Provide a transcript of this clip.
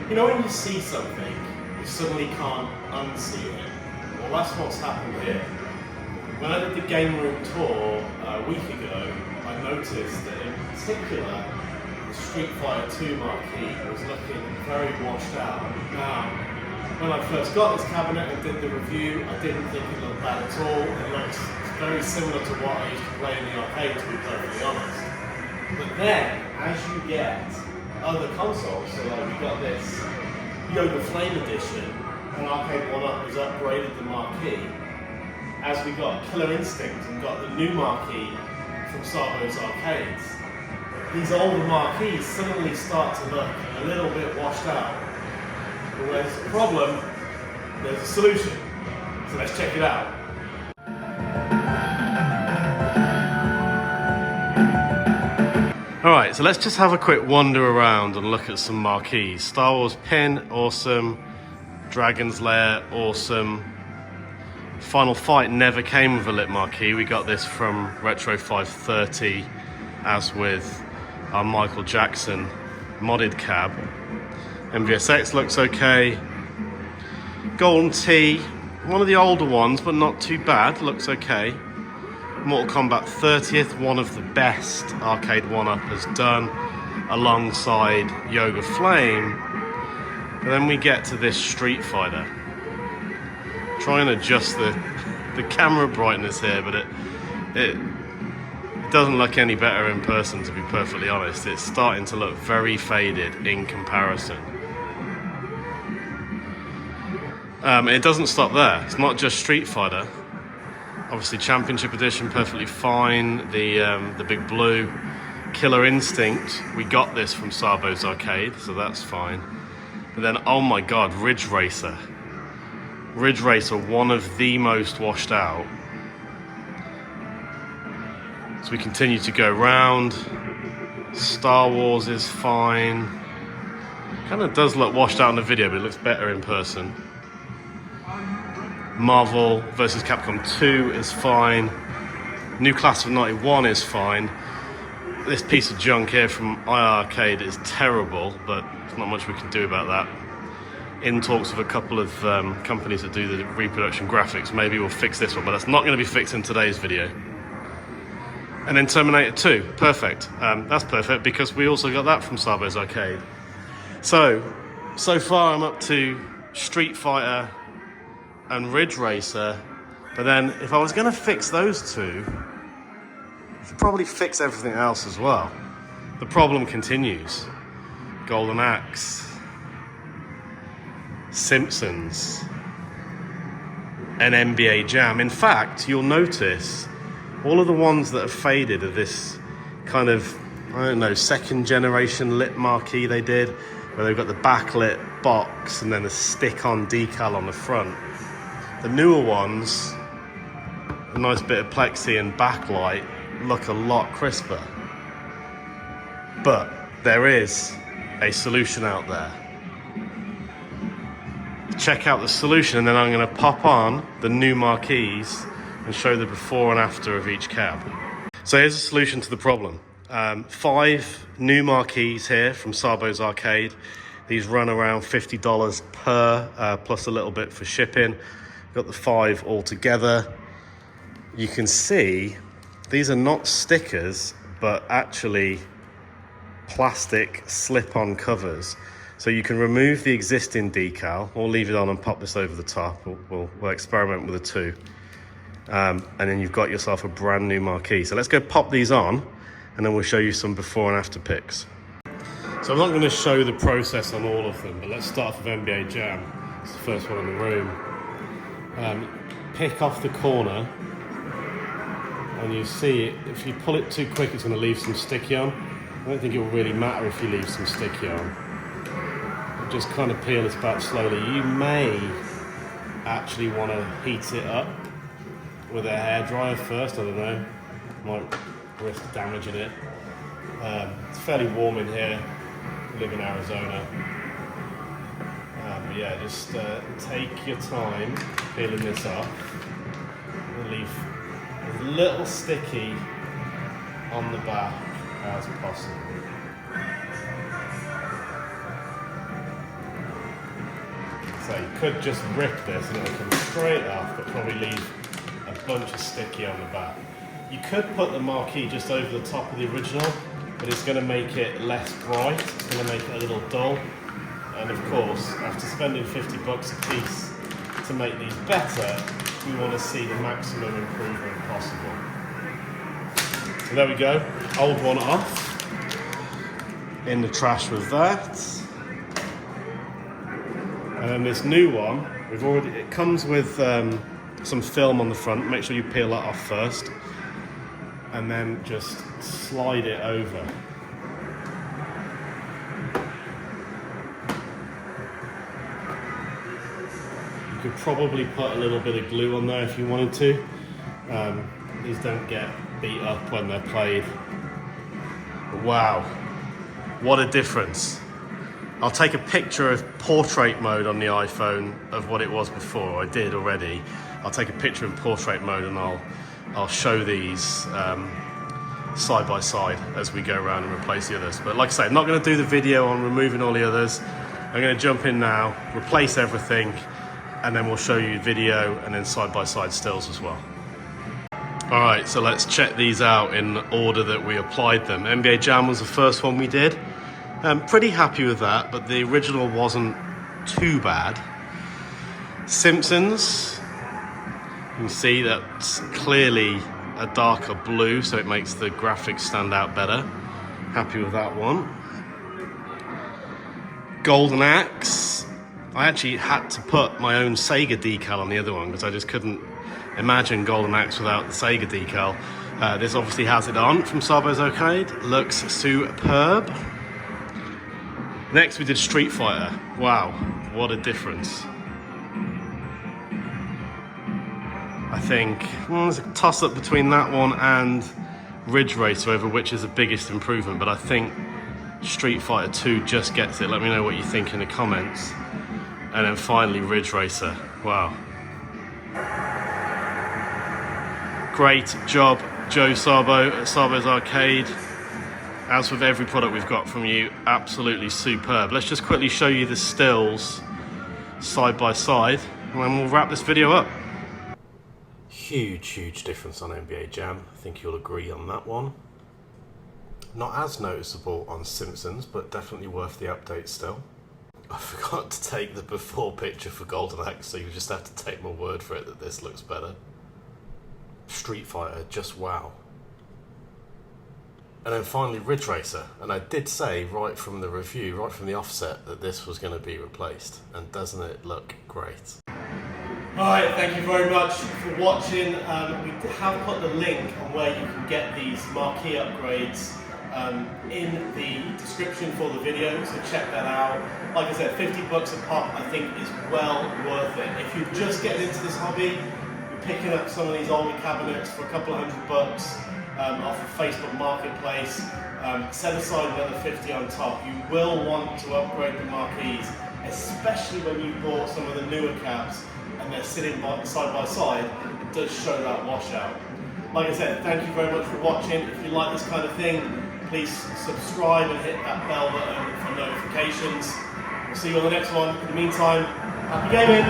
You know when you see something, you suddenly can't unsee it? Well, that's what's happened here. When I did the game room tour a week ago, I noticed that in particular, the Street Fighter 2 marquee was looking very washed out. Now, when I first got this cabinet and did the review, I didn't think it looked bad at all. It looks very similar to what I used to play in the arcade, to be perfectly honest. But then, as you get other consoles, so like we got this Yoga Flame Edition, and Arcade1up has upgraded the marquee. As we got Killer Instinct and got the new marquee from Szabos Arcade, these older marquees suddenly start to look a little bit washed out. But where's the problem? There's a solution. So let's check it out. Alright, so let's just have a quick wander around and look at some marquees. Star Wars Pin, awesome. Dragon's Lair, awesome. Final Fight never came with a lit marquee. We got this from Retro 530, as with our Michael Jackson modded cab. MVSX looks okay. Golden Tee, one of the older ones, but not too bad, looks okay. Mortal Kombat 30th, one of the best Arcade1up has done, alongside Yoga Flame. But then we get to this Street Fighter. Try and adjust the camera brightness here, but it doesn't look any better in person, to be perfectly honest. It's starting to look very faded in comparison. It doesn't stop there. It's not just Street Fighter. Obviously Championship Edition, perfectly fine. The big blue Killer Instinct, we got this from Szabos Arcade, so that's fine. But then, oh my god, Ridge Racer. Ridge Racer, one of the most washed out. So we continue to go round. Star Wars is fine. Kind of does look washed out in the video, but it looks better in person. Marvel vs. Capcom 2 is fine. New Class of 91 is fine. This piece of junk here from iArcade is terrible, but there's not much we can do about that. In talks with a couple of companies that do the reproduction graphics. Maybe we'll fix this one, but that's not going to be fixed in today's video. And then Terminator 2, perfect. That's perfect because we also got that from Szabos Arcade. So far I'm up to Street Fighter and Ridge Racer, but then if I was going to fix those two, I should probably fix everything else as well. The problem continues. Golden Axe, Simpsons, and NBA Jam. In fact, you'll notice all of the ones that have faded are this kind of, I don't know, second generation lit marquee they did, where they've got the backlit box and then a stick-on decal on the front. The newer ones, a nice bit of plexi and backlight, look a lot crisper. But there is a solution out there. Check out the solution, and then I'm going to pop on the new marquees and show the before and after of each cab. So here's a solution to the problem. 5 new marquees here from Szabos Arcade. These run around $50 per, plus a little bit for shipping. Got the 5 all together. You can see these are not stickers, but actually plastic slip-on covers. So you can remove the existing decal or leave it on and pop this over the top. We'll experiment with the 2. And then you've got yourself a brand new marquee. So let's go pop these on, and then we'll show you some before and after pics. So I'm not going to show the process on all of them, but let's start off with NBA Jam. It's the first one in the room. Pick off the corner, and you see it, if you pull it too quick, it's going to leave some sticky on. I don't think it will really matter if you leave some sticky on. Just kind of peel this back slowly. You may actually want to heat it up with a hairdryer first, I don't know. Might risk damaging it. It's fairly warm in here. I live in Arizona. But yeah, just take your time peeling this off. Leave as little sticky on the back as possible. So you could just rip this and it'll come straight off, but probably leave a bunch of sticky on the back. You could put the marquee just over the top of the original, but it's going to make it less bright, it's going to make it a little dull. And of course, after spending $50 a piece to make these better, we want to see the maximum improvement possible. So there we go, old one off, in the trash with that. And then this new one, it comes with some film on the front. Make sure you peel that off first, and then just slide it over. You could probably put a little bit of glue on there if you wanted to. These don't get beat up when they're played. But wow, what a difference. I'll take a picture of portrait mode on the iPhone of what it was before. I did already. I'll take a picture in portrait mode and I'll show these side by side as we go around and replace the others. But like I say, I'm not going to do the video on removing all the others. I'm going to jump in now, replace everything, and then we'll show you video and then side by side stills as well. All right, so let's check these out in the order that we applied them. NBA Jam was the first one we did. Pretty happy with that, but the original wasn't too bad. Simpsons, you can see that's clearly a darker blue, so it makes the graphics stand out better. Happy with that one. Golden Axe, I actually had to put my own Sega decal on the other one because I just couldn't imagine Golden Axe without the Sega decal. This obviously has it on from Szabos Arcade, looks superb. Next we did Street Fighter. Wow, what a difference. I think there's a toss-up between that one and Ridge Racer over which is the biggest improvement, but I think Street Fighter 2 just gets it. Let me know what you think in the comments. And then finally Ridge Racer. Wow. Great job, Joe Sabo at Szabos Arcade. As with every product we've got from you, absolutely superb. Let's just quickly show you the stills side by side, and then we'll wrap this video up. Huge difference on NBA Jam. I think you'll agree on that one. Not as noticeable on Simpsons, but definitely worth the update still. I forgot to take the before picture for Golden Axe, so you just have to take my word for it that this looks better. Street Fighter, just wow. And then finally Ridge Racer, and I did say right from the review, right from the offset, that this was going to be replaced, and doesn't it look great? Alright, thank you very much for watching. We have put the link on where you can get these marquee upgrades in the description for the video, so check that out. Like I said, $50 a pop I think is well worth it. If you're just getting into this hobby, you're picking up some of these older cabinets for a couple of $100 off of Facebook Marketplace, set aside another 50 on top. You will want to upgrade the marquees, especially when you've bought some of the newer cabs and they're sitting side by side. It does show that washout. Like I said, thank you very much for watching. If you like this kind of thing, please subscribe and hit that bell button for notifications. We'll see you on the next one. In the meantime, happy gaming!